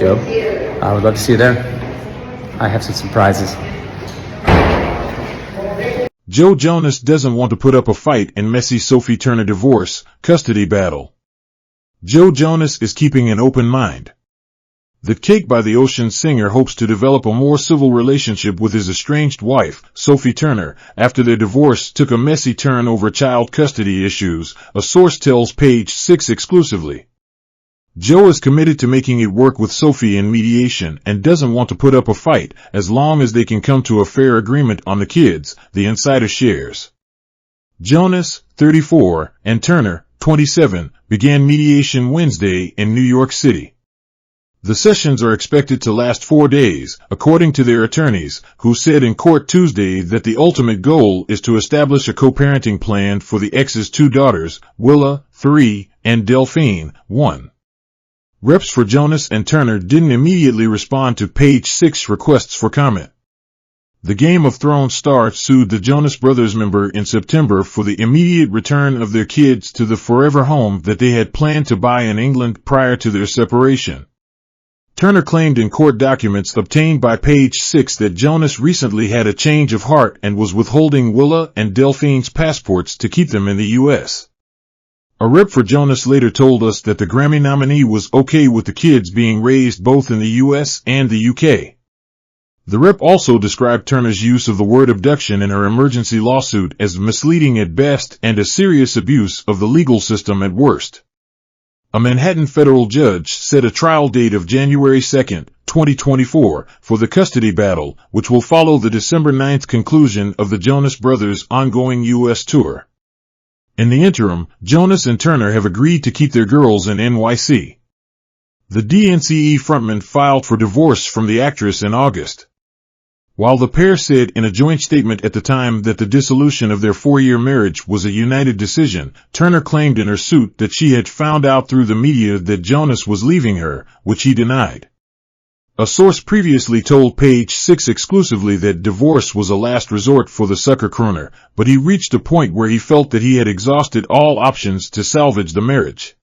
Joe. I would love to see you there. I have some surprises. Joe Jonas doesn't want to put up a fight in messy Sophie Turner divorce custody battle. Joe Jonas is keeping an open mind. The Cake by the Ocean singer hopes to develop a more civil relationship with his estranged wife, Sophie Turner, after their divorce took a messy turn over child custody issues, a source tells Page 6 exclusively. Joe is committed to making it work with Sophie in mediation and doesn't want to put up a fight as long as they can come to a fair agreement on the kids, the insider shares. Jonas, 34, and Turner, 27, began mediation Wednesday in New York City. The sessions are expected to last 4 days, according to their attorneys, who said in court Tuesday that the ultimate goal is to establish a co-parenting plan for the ex's 2 daughters, Willa, 3, and Delphine, 1. Reps for Jonas and Turner didn't immediately respond to Page 6 requests for comment. The Game of Thrones star sued the Jonas Brothers member in September for the immediate return of their kids to the forever home that they had planned to buy in England prior to their separation. Turner claimed in court documents obtained by Page 6 that Jonas recently had a change of heart and was withholding Willa and Delphine's passports to keep them in the U.S. A rep for Jonas later told us that the Grammy nominee was okay with the kids being raised both in the U.S. and the U.K. The rep also described Turner's use of the word abduction in her emergency lawsuit as misleading at best and a serious abuse of the legal system at worst. A Manhattan federal judge set a trial date of January 2, 2024, for the custody battle, which will follow the December 9 conclusion of the Jonas Brothers' ongoing U.S. tour. In the interim, Jonas and Turner have agreed to keep their girls in NYC. The DNCE frontman filed for divorce from the actress in August. While the pair said in a joint statement at the time that the dissolution of their 4-year marriage was a united decision, Turner claimed in her suit that she had found out through the media that Jonas was leaving her, which he denied. A source previously told Page 6 exclusively that divorce was a last resort for the sucker crooner, but he reached a point where he felt that he had exhausted all options to salvage the marriage.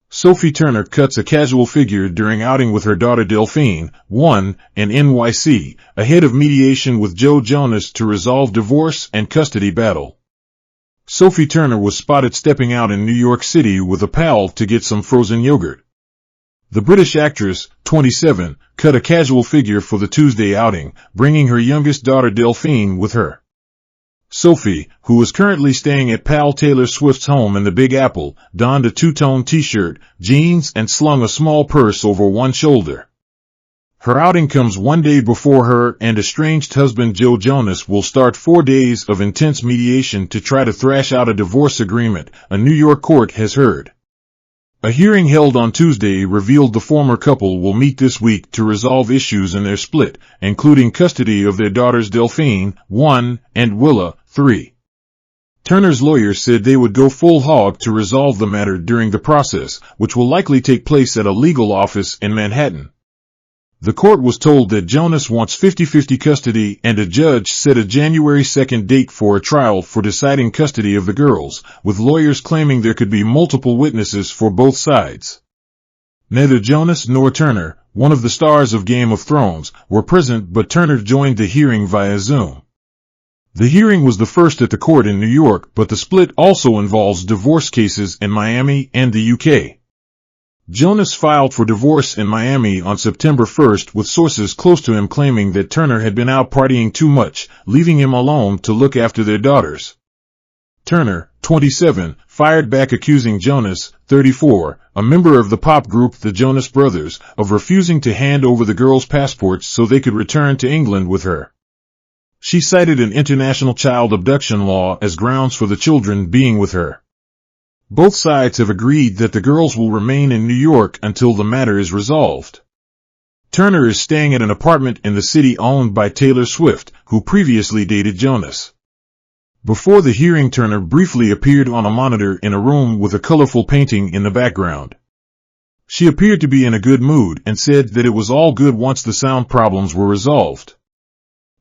Sophie Turner cuts a casual figure during outing with her daughter Delphine, 1, in NYC, ahead of mediation with Joe Jonas to resolve divorce and custody battle. Sophie Turner was spotted stepping out in New York City with a pal to get some frozen yogurt. The British actress, 27, cut a casual figure for the Tuesday outing, bringing her youngest daughter Delphine with her. Sophie, who is currently staying at pal Taylor Swift's home in the Big Apple, donned a two-tone t-shirt, jeans, and slung a small purse over one shoulder. Her outing comes 1 day before her and estranged husband Joe Jonas will start 4 days of intense mediation to try to thrash out a divorce agreement, a New York court has heard. A hearing held on Tuesday revealed the former couple will meet this week to resolve issues in their split, including custody of their daughters Delphine, 1, and Willa, 3. Turner's lawyer said they would go full hog to resolve the matter during the process, which will likely take place at a legal office in Manhattan. The court was told that Jonas wants 50-50 custody and a judge set a January 2 date for a trial for deciding custody of the girls, with lawyers claiming there could be multiple witnesses for both sides. Neither Jonas nor Turner, one of the stars of Game of Thrones, were present, but Turner joined the hearing via Zoom. The hearing was the first at the court in New York, but the split also involves divorce cases in Miami and the UK. Jonas filed for divorce in Miami on September 1 with sources close to him claiming that Turner had been out partying too much, leaving him alone to look after their daughters. Turner, 27, fired back accusing Jonas, 34, a member of the pop group the Jonas Brothers, of refusing to hand over the girls' passports so they could return to England with her. She cited an international child abduction law as grounds for the children being with her. Both sides have agreed that the girls will remain in New York until the matter is resolved. Turner is staying at an apartment in the city owned by Taylor Swift, who previously dated Jonas. Before the hearing, Turner briefly appeared on a monitor in a room with a colorful painting in the background. She appeared to be in a good mood and said that it was all good once the sound problems were resolved.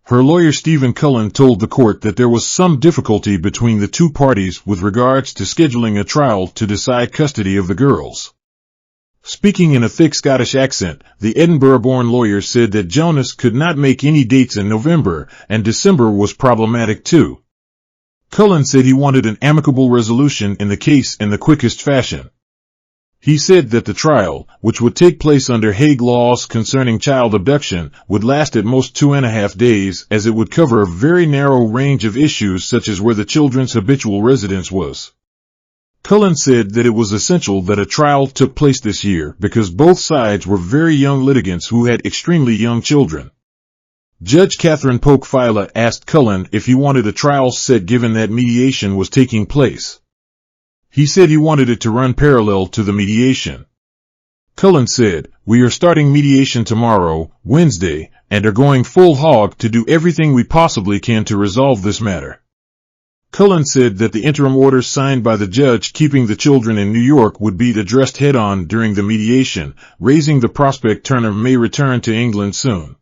Her lawyer Stephen Cullen told the court that there was some difficulty between the two parties with regards to scheduling a trial to decide custody of the girls. Speaking in a thick Scottish accent, the Edinburgh-born lawyer said that Jonas could not make any dates in November, and December was problematic too. Cullen said he wanted an amicable resolution in the case in the quickest fashion. He said that the trial, which would take place under Hague laws concerning child abduction, would last at most 2.5 days, as it would cover a very narrow range of issues such as where the children's habitual residence was. Cullen said that it was essential that a trial took place this year because both sides were very young litigants who had extremely young children. Judge Catherine Polk-Fila asked Cullen if he wanted a trial set given that mediation was taking place. He said he wanted it to run parallel to the mediation. Cullen said, "We are starting mediation tomorrow, Wednesday, and are going full hog to do everything we possibly can to resolve this matter." Cullen said that the interim order signed by the judge keeping the children in New York would be addressed head-on during the mediation, raising the prospect Turner may return to England soon.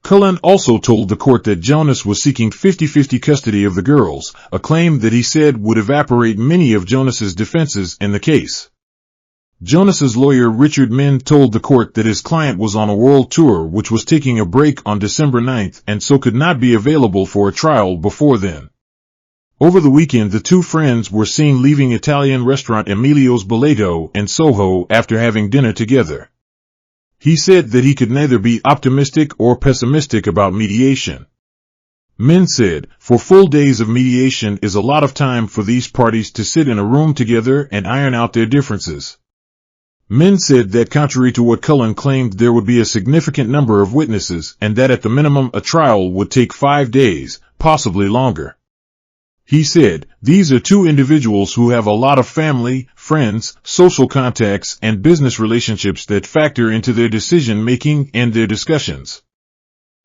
Cullen also told the court that Jonas was seeking 50-50 custody of the girls, a claim that he said would evaporate many of Jonas's defenses in the case. Jonas's lawyer Richard Minh told the court that his client was on a world tour which was taking a break on December 9th and so could not be available for a trial before then. Over the weekend, the two friends were seen leaving Italian restaurant Emilio's Boleto in Soho after having dinner together. He said that he could neither be optimistic or pessimistic about mediation. Minh said, "For full days of mediation is a lot of time for these parties to sit in a room together and iron out their differences." Minh said that contrary to what Cullen claimed, there would be a significant number of witnesses and that at the minimum a trial would take 5 days, possibly longer. He said, "These are two individuals who have a lot of family, friends, social contacts, and business relationships that factor into their decision-making and their discussions."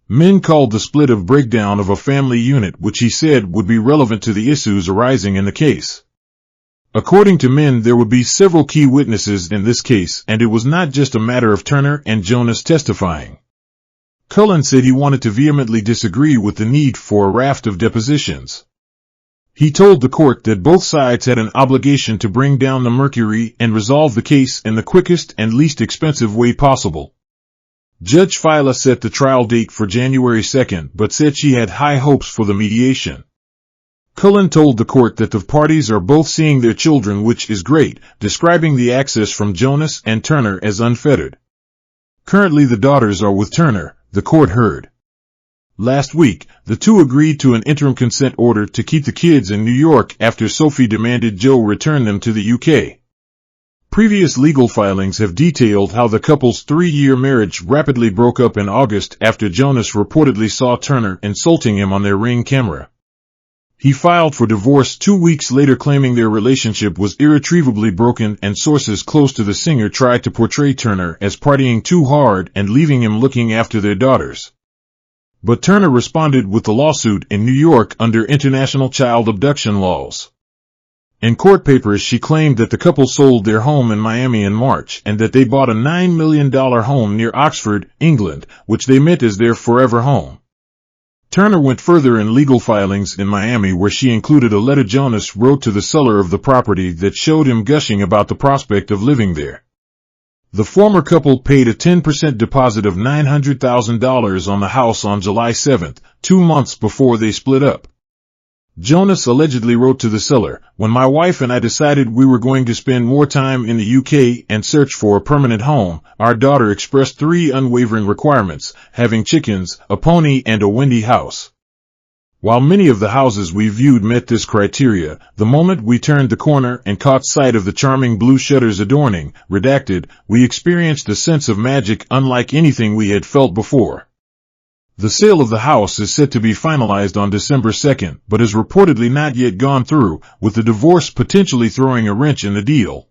Minh called the split a breakdown of a family unit, which he said would be relevant to the issues arising in the case. According to Minh, there would be several key witnesses in this case, and it was not just a matter of Turner and Jonas testifying. Cullen said he wanted to vehemently disagree with the need for a raft of depositions. He told the court that both sides had an obligation to bring down the mercury and resolve the case in the quickest and least expensive way possible. Judge Fila set the trial date for January 2nd, but said she had high hopes for the mediation. Cullen told the court that the parties are both seeing their children, which is great, describing the access from Jonas and Turner as unfettered. Currently the daughters are with Turner, the court heard. Last week, the two agreed to an interim consent order to keep the kids in New York after Sophie demanded Joe return them to the UK. Previous legal filings have detailed how the couple's 3-year marriage rapidly broke up in August after Jonas reportedly saw Turner insulting him on their Ring camera. He filed for divorce 2 weeks later, claiming their relationship was irretrievably broken, and sources close to the singer tried to portray Turner as partying too hard and leaving him looking after their daughters. But Turner responded with the lawsuit in New York under international child abduction laws. In court papers, she claimed that the couple sold their home in Miami in March and that they bought a $9 million home near Oxford, England, which they meant as their forever home. Turner went further in legal filings in Miami, where she included a letter Jonas wrote to the seller of the property that showed him gushing about the prospect of living there. The former couple paid a 10% deposit of $900,000 on the house on July 7, 2 months before they split up. Jonas allegedly wrote to the seller, "When my wife and I decided we were going to spend more time in the UK and search for a permanent home, our daughter expressed 3 unwavering requirements: having chickens, a pony, and a windy house. While many of the houses we viewed met this criteria, the moment we turned the corner and caught sight of the charming blue shutters adorning, redacted, we experienced a sense of magic unlike anything we had felt before." The sale of the house is set to be finalized on December 2nd, but has reportedly not yet gone through, with the divorce potentially throwing a wrench in the deal.